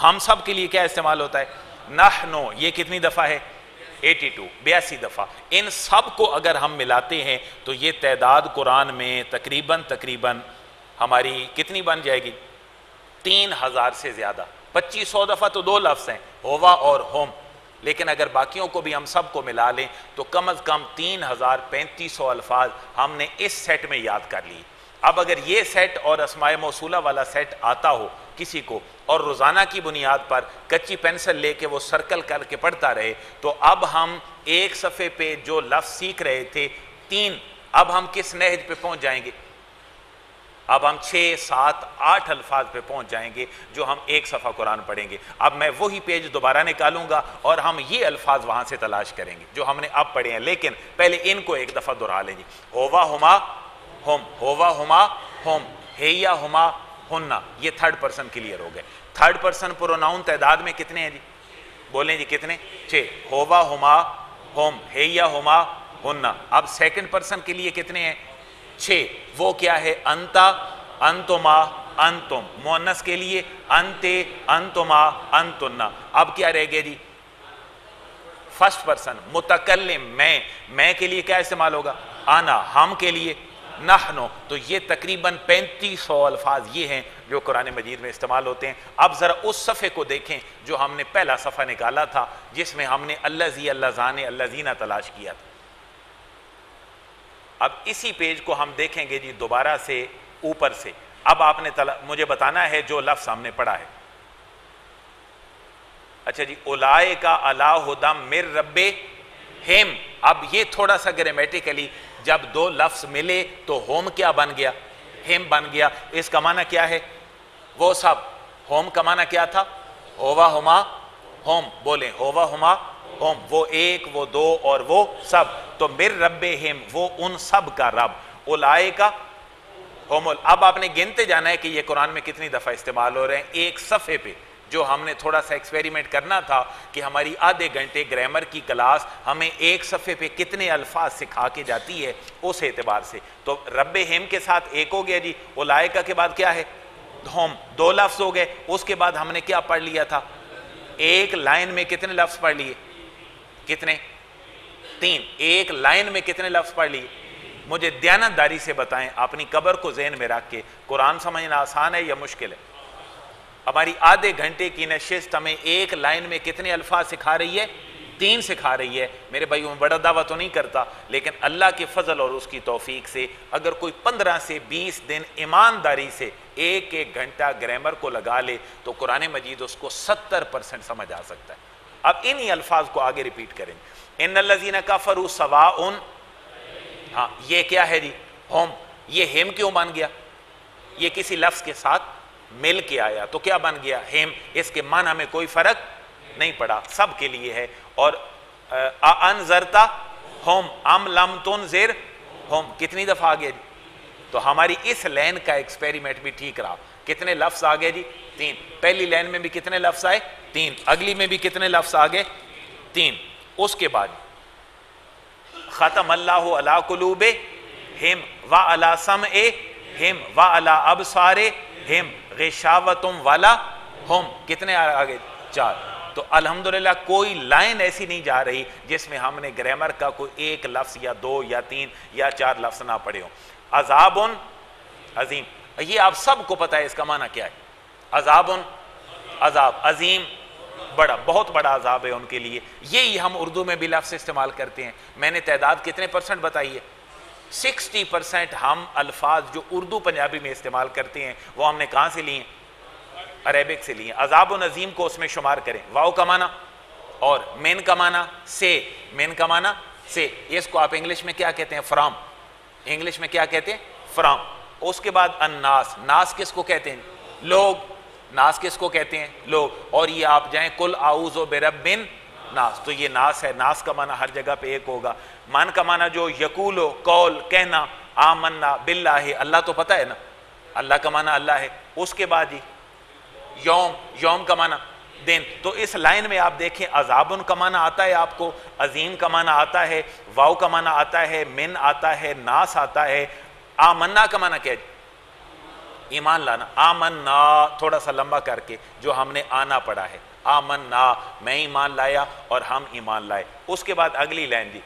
Speaker 1: ہم سب کے لیے کیا استعمال ہوتا ہے؟ نحنو۔ یہ کتنی دفعہ ہے؟ 82 دفعہ۔ ان سب کو اگر ہم ملاتے ہیں تو یہ تعداد قرآن میں تقریباً ہماری کتنی بن جائے گی؟ 3000 سے زیادہ۔ 2500 دفعہ تو 2 لفظ ہیں، ہوا اور ہم، لیکن اگر باقیوں کو بھی ہم سب کو ملا لیں تو کم از کم 3300 الفاظ ہم نے اس سیٹ میں یاد کر لی۔ اب اگر یہ سیٹ اور اسماء موصولہ والا سیٹ آتا ہو کسی کو، اور روزانہ کی بنیاد پر کچی پینسل لے کے وہ سرکل کر کے پڑھتا رہے، تو اب ہم ایک صفحے پہ جو لفظ سیکھ رہے تھے 3، اب ہم کس نہج پہ پہنچ جائیں گے؟ اب ہم 6 7 8 الفاظ پہ پہنچ جائیں گے جو ہم ایک صفحہ قرآن پڑھیں گے. اب میں وہی پیج دوبارہ نکالوں گا اور ہم یہ الفاظ وہاں سے تلاش کریں گے جو ہم نے اب پڑھے ہیں, لیکن پہلے ان کو ایک دفعہ دہرا لیں گے. ہوا ہما ہم, ہوا ہما ہم, ہیا ہما ہننا, یہ تھرڈ پرسن کلیئر ہو گئے. تھرڈ پرسن پروناؤن تعداد میں کتنے ہیں جی؟ بولیں جی کتنے؟ 6. ہوا ہما ہم, ہیا ہما ہننا. اب سیکنڈ پرسن کے لیے کتنے ہیں؟ 6. وہ کیا ہے؟ انتا, انتما, انتم. مؤنث کے لیے انتے, انتما, انتنا. اب کیا رہ گیا جی؟ فرسٹ پرسن متکلم میں کے لیے کیا استعمال ہوگا؟ انا. ہم کے لیے نحنو. تو یہ تقریباً 3500 الفاظ یہ ہیں جو قرآن مجید میں استعمال ہوتے ہیں. اب ذرا اس صفحے کو دیکھیں جو ہم نے پہلا صفحہ نکالا تھا جس میں ہم نے اللذی, اللذان, اللذین تلاش کیا تھا. اب اسی پیج کو ہم دیکھیں گے جی دوبارہ سے اوپر سے. اب آپ نے مجھے بتانا ہے جو لفظ ہم نے پڑھا ہے. اچھا جی, اولائک علی ھدی من ربہم. اب یہ تھوڑا سا گرامیٹیکلی جب دو لفظ ملے تو ہوم کیا بن گیا؟ ہم بن گیا. اس کا معنی کیا ہے؟ وہ سب. ہوم کا معنی کیا تھا؟ ہوا ہما ہوم. بولیں ہوا ہما ہوم. وہ ایک, وہ دو اور وہ سب. تو من ربہم, وہ ان سب کا رب. اولائک ہم. اب آپ نے گنتے جانا ہے کہ یہ قرآن میں کتنی دفعہ استعمال ہو رہے ہیں ایک صفحے پہ. جو ہم نے تھوڑا سا ایکسپیریمنٹ کرنا تھا کہ ہماری آدھے گھنٹے گرامر کی کلاس ہمیں ایک صفحے پہ کتنے الفاظ سکھا کے جاتی ہے اس اعتبار سے. تو رب ہم کے ساتھ ایک ہو گیا جی. اولائکہ کے بعد کیا ہے؟ ہم. 2 لفظ ہو گئے. اس کے بعد ہم نے کیا پڑھ لیا تھا؟ ایک لائن میں کتنے لفظ پڑھ لیے؟ کتنے؟ 3. ایک لائن میں کتنے لفظ پڑھ لیے؟ مجھے دیانتداری سے بتائیں, اپنی قبر کو ذہن میں رکھ کے, قرآن سمجھنا آسان ہے یا مشکل ہے؟ ہماری آدھے گھنٹے کی نشست ہمیں ایک لائن میں کتنے الفاظ سکھا رہی ہے؟ 3 سکھا رہی ہے. میرے بھائیوں میں بڑا دعویٰ تو نہیں کرتا, لیکن اللہ کے فضل اور اس کی توفیق سے اگر کوئی 15 سے 20 دن ایمانداری سے ایک گھنٹہ گرامر کو لگا لے تو قرآن مجید اس کو 70% سمجھ آ سکتا ہے. اب انہی الفاظ کو آگے ریپیٹ کریں. ان الذین کفروا سواء. ہاں, یہ کیا ہے جی؟ ہم. یہ ہم کیوں بن گیا؟ یہ کسی لفظ کے ساتھ مل کے آیا تو کیا بن گیا؟ ہم. اس کے معنی میں کوئی فرق نہیں پڑا, سب کے لیے ہے. اور انذرتا ہم ام لم تنذر ہم کتنی دفعہ آگے جی؟ تو ہماری اس لائن کا ایکسپیریمنٹ بھی ٹھیک رہا. کتنے لفظ آگے جی؟ 3. پہلی لائن میں بھی کتنے لفظ آئے؟ 3. اگلی میں بھی کتنے لفظ آگے؟ 3. اس کے بعد ختم اللہ علی قلوبہم وعلی سمعہم وعلی ابصارہم غشاوۃ ولا ہم. کتنے آگے؟ 4. تو الحمدللہ کوئی لائن ایسی نہیں جا رہی جس میں ہم نے گرامر کا کوئی ایک لفظ یا 2 یا 3 یا 4 لفظ نہ پڑھے ہوں. عذاب عظیم, یہ آپ سب کو پتہ ہے اس کا معنی کیا ہے. عذاب, عذاب عظیم, بڑا, بہت بڑا عذاب ہے ان کے لیے. یہی ہم اردو میں بھی لفظ استعمال کرتے ہیں. میں نے تعداد کتنے % بتائی ہے؟ 60% ہم الفاظ جو اردو پنجابی میں استعمال کرتے ہیں وہ ہم نے کہاں سے لیے؟ عربک سے لیے. عذاب و نظیم کو اس میں شمار کریں. واو کا معنی اور مین کا معنی سے. مین کا معنی سے. اس کو آپ انگلش میں کیا کہتے ہیں؟ فرام. انگلش میں کیا کہتے ہیں؟ فرام. اس کے بعد الناس. ناس کس کو کہتے ہیں؟ لوگ. ناس کس کو کہتے ہیں؟ لوگ. اور یہ آپ جائیں کل اعوذ برب ناس, تو یہ ناس ہے. ناس کا معنی ہر جگہ پہ ایک ہوگا. من کا معنی جو یقولو, قول, کہنا. آمنا باللہ, اللہ تو پتہ ہے نا, اللہ کا معنی اللہ ہے. اس کے بعد جی یوم. یوم کا معنی دن. تو اس لائن میں آپ دیکھیں عذابن کا معنی آتا ہے آپ کو, عظیم کا معنی آتا ہے, واو کا معنی آتا ہے, من آتا ہے, ناس آتا ہے. آمنا کا معنی کیا ہے؟ ایمان لانا. آمنا تھوڑا سا لمبا کر کے جو ہم نے آنا پڑھا ہے. آمنا, میں ایمان لایا اور ہم ایمان لائے. اس کے بعد اگلی لائن جی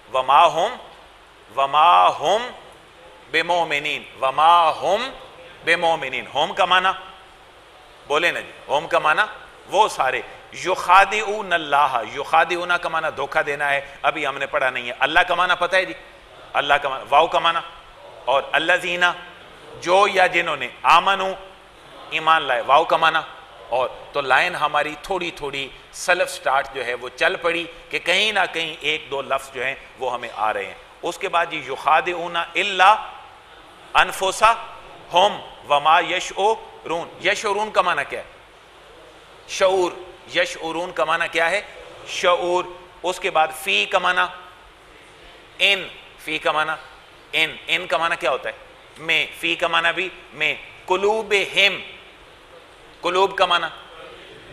Speaker 1: وما ہم بمومنین. وما ہم بمومنین. ہوم کا معنی بولے نا جی, ہوم کا معنی وہ سارے. یخادعون اللہ. یخادعون کا معنی دھوکہ دینا ہے, ابھی ہم نے پڑھا نہیں ہے. اللہ کا معنی پتہ ہے جی؟ اللہ کا معنی واو کا معنی اور الذین جو یا جنہوں نے, آمنو ایمان لائے, واو کا معنی اور. تو لائن ہماری تھوڑی تھوڑی سیلف سٹارٹ جو ہے وہ چل پڑی کہ کہیں نہ کہیں 1-2 لفظ جو ہیں وہ ہمیں آ رہے ہیں. اس کے بعد یہ یخادعون الا انفسہم ہم وما یشعرون. یشعرون کا معنی کیا ہے؟ شعور. یشعرون کا معنی کیا ہے؟ شعور. اس کے بعد فی کا معنی ان. فی کا معنی ان. ان کا معنی کیا ہوتا ہے؟ میں. فی کا معنی بھی میں. قلوبہم. قلوب کا معنی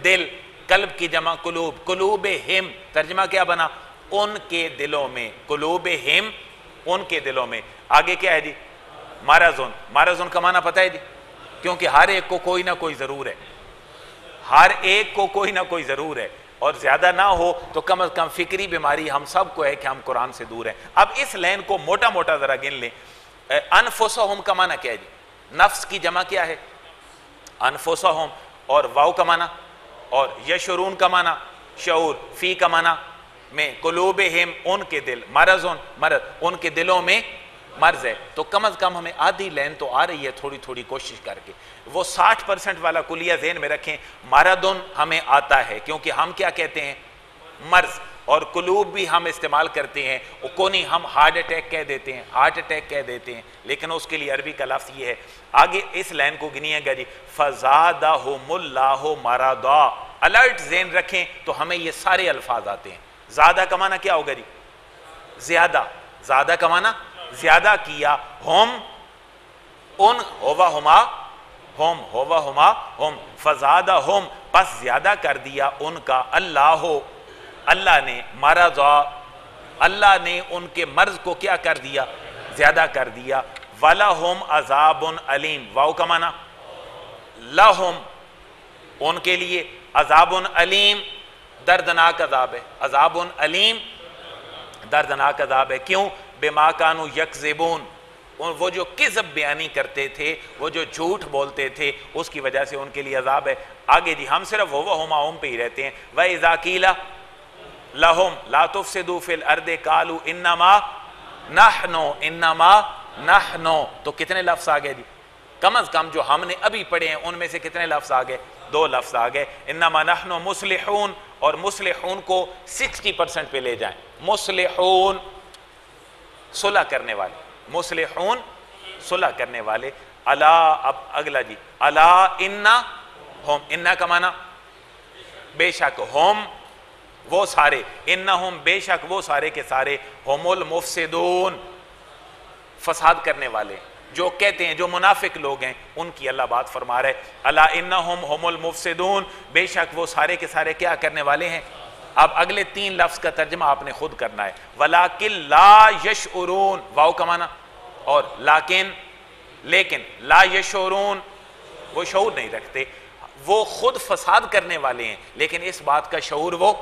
Speaker 1: دل. قلب کی جمع قلوب. قلوبہم ترجمہ کیا بنا؟ ان کے دلوں میں. قلوبہم ان کے دلوں میں. آگے کیا ہے جی؟ مرضن. مرضن کا معنی پتہ ہے جی؟ کیونکہ ہر ایک کو کوئی نہ کوئی ضرور ہے. ہر ایک کو کوئی نہ کوئی ضرور ہے، اور زیادہ نہ ہو تو کم از کم فکری بیماری ہم سب کو ہے کہ ہم قرآن سے دور ہیں. اب اس لائن کو موٹا موٹا ذرا گن لیں. انفسہم کا معنی کیا ہے جی؟ نفس کی جمع کیا ہے؟ انفسہم. اور واو کا معنی، اور یشعرون کا معنی شعور. فی کا معنی میں. قلوبہم ان کے دل. مرضن مرض ان کے دلوں میں مرض ہے. تو کم از کم ہمیں آدھی لائن تو آ رہی ہے تھوڑی تھوڑی کوشش کر کے. وہ 60% والا کلیہ ذہن میں رکھیں. مرضن ہمیں آتا ہے کیونکہ ہم کیا کہتے ہیں؟ مرض. اور قلوب بھی ہم استعمال کرتے ہیں. کونی ہم ہارٹ اٹیک کہہ دیتے ہیں، ہارٹ اٹیک کہہ دیتے ہیں، لیکن اس کے لیے عربی کا لفظ یہ ہے. آگے اس لائن کو گنیے گا جی. فزادہم اللہ مرضا. الرٹ ذہن رکھیں تو ہمیں یہ سارے الفاظ آتے ہیں. زیادہ کا معنی کیا ہوگا جی؟ زیادہ. زیادہ کا معنی زیادہ کیا. ہم ان ہوا ہما ہم ہوا ہما ہم. فزادہم پس زیادہ کر دیا ان کا اللہ اللہ نے. مرضا اللہ نے ان کے مرض کو کیا کر دیا؟ زیادہ کر دیا. وَلَهُمْ عَذَابٌ عَلِيمٌ. واو کا معنی لہم ان کے لیے. عذاب علیم دردناک عذاب ہے. عذاب علیم دردناک عذاب ہے. کیوں؟ بما کانوا یکذبون. وہ جو کذب بیانی کرتے تھے، وہ جو جھوٹ بولتے تھے، اس کی وجہ سے ان کے لیے عذاب ہے. آگے جی ہم صرف ہما ہم پہ ہی رہتے ہیں. وَإِذَا قِيلَ لَهُمْ لَا تُفْسِدُوا فِي الْأَرْضِ قَالُوا إِنَّمَا نَحْنُ. تو کتنے لفظ آ گئے جی؟ کم از کم جو ہم نے ابھی پڑھے ہیں ان میں سے کتنے لفظ آ گئے؟ 2 لفظ آ گئے. انما نحن مصلحون. اور مصلحون کو 60% پہ لے جائیں. مصلحون صلح کرنے والے. مصلحون صلح کرنے والے. الا. اب اگلا جی. الا انا ہم. انا کا معنی بے شک. ہم وہ سارے. انہم بے شک وہ سارے کے سارے. ہم المفسدون فساد کرنے والے. جو کہتے ہیں جو منافق لوگ ہیں ان کی اللہ بات فرما رہے. الا انہم ہم المفسدون. بے شک وہ سارے کے سارے کیا کرنے والے ہیں. اب اگلے 3 لفظ کا ترجمہ آپ نے خود کرنا ہے. وَلَكِنْ لَا يَشْعُرُونَ. واو کا معنی. اور لیکن لیکن لا یشعرون وہ شعور نہیں رکھتے. وہ خود فساد کرنے والے ہیں لیکن اس بات کا شعور وہ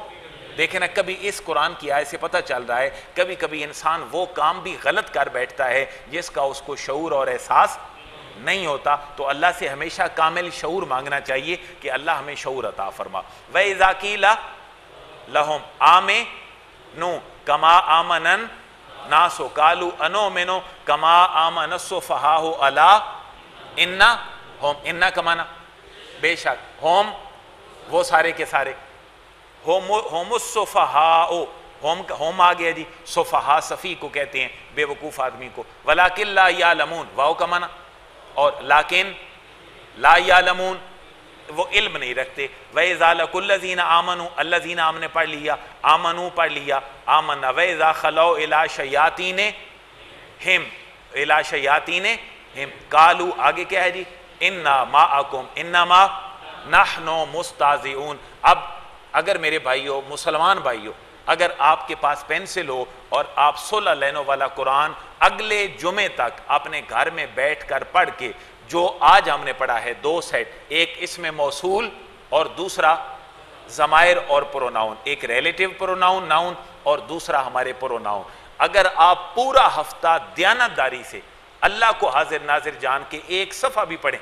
Speaker 1: دیکھیں نا. کبھی اس قرآن کی آیت سے پتہ چل رہا ہے کبھی کبھی انسان وہ کام بھی غلط کر بیٹھتا ہے جس کا اس کو شعور اور احساس نہیں ہوتا. تو اللہ سے ہمیشہ کامل شعور مانگنا چاہیے کہ اللہ ہمیں شعور عطا فرما. وَإِذَا قِيلَ لَهُمْ آمِنُوا كَمَا آمَنَ النَّاسُ قَالُوا أَنُؤْمِنُ كَمَا آمَنَ السُّفَهَاءُ أَلَا إِنَّهُمْ. اِنَّ کا معنی بے شک. ہم وہ سارے کے سارے. ہم السفہاء. ہم آ گیا جی. سفہاء صفی کو کہتے ہیں بے وقوف آدمی کو. وَلَكِنْ لَا يَعْلَمُونَ. واو کا معنی. اور لیکن لا يَعْلَمُونَ وہ علم نہیں رکھتے. وَإِذَا لَقُوا الَّذِينَ آمَنُوا. الَّذِينَ ہم نے پڑھ لیا. آمنوا پڑھ لیا. آمنا. وَإِذَا خَلَوْا إِلَىٰ شَيَاطِينِهِمْ إِلَىٰ شَيَاطِينِهِمْ قَالُوا. آگے کیا ہے جی؟ إِنَّا مَعَكُمْ إِنَّمَا نَحْنُ مُسْتَهْزِئُونَ. اب اگر میرے بھائیو مسلمان بھائیو اگر آپ کے پاس پینسل ہو اور آپ 16 لائنوں والا قرآن اگلے جمعے تک اپنے گھر میں بیٹھ کر پڑھ کے جو آج ہم نے پڑھا ہے 2 سیٹ. ایک اس میں موصول اور دوسرا ضمائر اور پروناؤن. ایک ریلیٹیو پروناؤن ناؤن اور دوسرا ہمارے پروناؤن. اگر آپ پورا ہفتہ دیانتداری سے اللہ کو حاضر ناظر جان کے ایک صفحہ بھی پڑھیں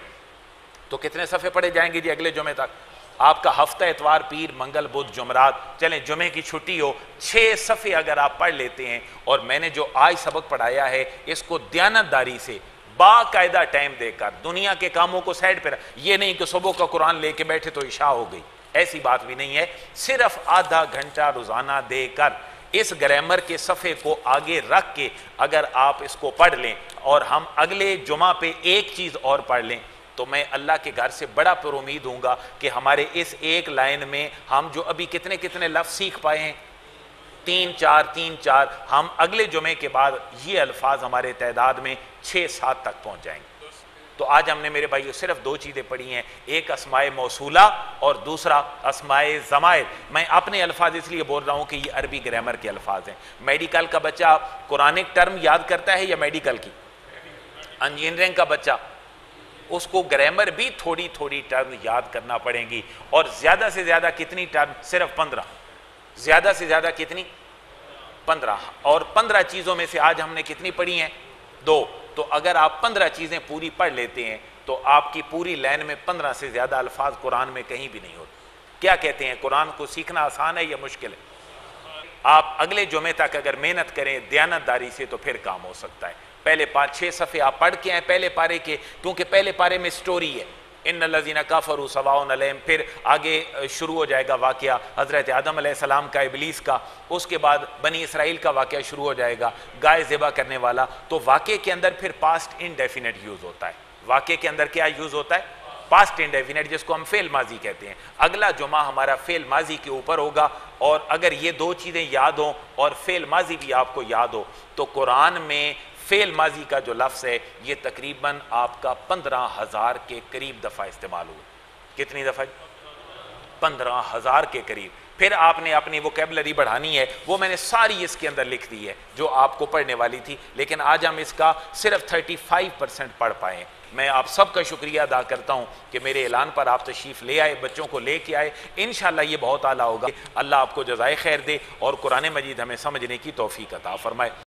Speaker 1: تو کتنے صفحے پڑھے جائیں گے جی اگلے جمعے تک؟ آپ کا ہفتہ اتوار پیر منگل بدھ جمعرات چلیں جمعے کی چھٹی ہو 6 صفحے اگر آپ پڑھ لیتے ہیں. اور میں نے جو آج سبق پڑھایا ہے اس کو دیانتداری سے باقاعدہ ٹائم دے کر دنیا کے کاموں کو سائڈ پہ یہ نہیں کہ صبح کا قرآن لے کے بیٹھے تو عشاء ہو گئی، ایسی بات بھی نہیں ہے. صرف آدھا گھنٹہ روزانہ دے کر اس گرامر کے صفحے کو آگے رکھ کے اگر آپ اس کو پڑھ لیں اور ہم اگلے جمعہ پہ ایک چیز اور پڑھ لیں تو میں اللہ کے گھر سے بڑا پر امید ہوں گا کہ ہمارے اس ایک لائن میں ہم جو ابھی کتنے کتنے لفظ سیکھ پائے ہیں 3-4 ہم اگلے جمعے کے بعد یہ الفاظ ہمارے تعداد میں 6-7 تک پہنچ جائیں گے۔ تو آج ہم نے میرے بھائیو صرف 2 چیزیں پڑھی ہیں، ایک اسماء موصولہ اور دوسرا اسماء ضمائر۔ میں اپنے الفاظ اس لیے بول رہا ہوں کہ یہ عربی گرامر کے الفاظ ہیں۔ میڈیکل کا بچہ قرآنک ٹرم یاد کرتا ہے یا میڈیکل کی؟ انجینئرنگ کا بچہ اس کو گرامر بھی تھوڑی تھوڑی ٹرم یاد کرنا پڑیں گی، اور زیادہ سے زیادہ کتنی ٹرم؟ صرف 15۔ زیادہ سے زیادہ کتنی؟ 15۔ اور 15 چیزوں میں سے آج ہم نے کتنی پڑھی ہیں؟ 2۔ تو اگر آپ 15 چیزیں پوری پڑھ لیتے ہیں تو آپ کی پوری لائن میں 15 سے زیادہ الفاظ قرآن میں کہیں بھی نہیں ہوتے۔ کیا کہتے ہیں، قرآن کو سیکھنا آسان ہے یا مشکل ہے؟ آپ اگلے جمعے تک اگر محنت کریں دیانتداری سے تو پھر کام ہو سکتا ہے۔ پہلے 5-6 صفحے آپ پڑھ کے آئیں پہلے پارے کے، کیونکہ پہلے پارے میں سٹوری ہے، ان الذین کفروا سواء علیہم، پھر آگے شروع ہو جائے گا واقعہ حضرت آدم علیہ السلام کا، ابلیس کا، اس کے بعد بنی اسرائیل کا واقعہ شروع ہو جائے گا، گائے ذبح کرنے والا۔ تو واقعے کے اندر پھر پاسٹ انڈیفینٹ یوز ہوتا ہے۔ واقعے کے اندر کیا یوز ہوتا ہے؟ پاسٹ انڈیفینٹ، جس کو ہم فعل ماضی کہتے ہیں۔ اگلا جمعہ ہمارا فعل ماضی کے اوپر ہوگا، اور اگر یہ 2 چیزیں یاد ہوں اور فعل ماضی بھی آپ کو یاد ہو تو قرآن میں فعل ماضی کا جو لفظ ہے یہ تقریباً آپ کا 15,000 کے قریب دفعہ استعمال ہوا۔ کتنی دفعہ؟ 15,000 کے قریب۔ پھر آپ نے اپنی ووکیبلری بڑھانی ہے، وہ میں نے ساری اس کے اندر لکھ دی ہے جو آپ کو پڑھنے والی تھی، لیکن آج ہم اس کا صرف 35% پڑھ پائے ہیں۔ میں آپ سب کا شکریہ ادا کرتا ہوں کہ میرے اعلان پر آپ تشریف لے آئے، بچوں کو لے کے آئے۔ انشاءاللہ یہ بہت اعلیٰ ہوگا۔ اللہ آپ کو جزائے خیر دے اور قرآن مجید ہمیں سمجھنے کی توفیق عطا فرمائے۔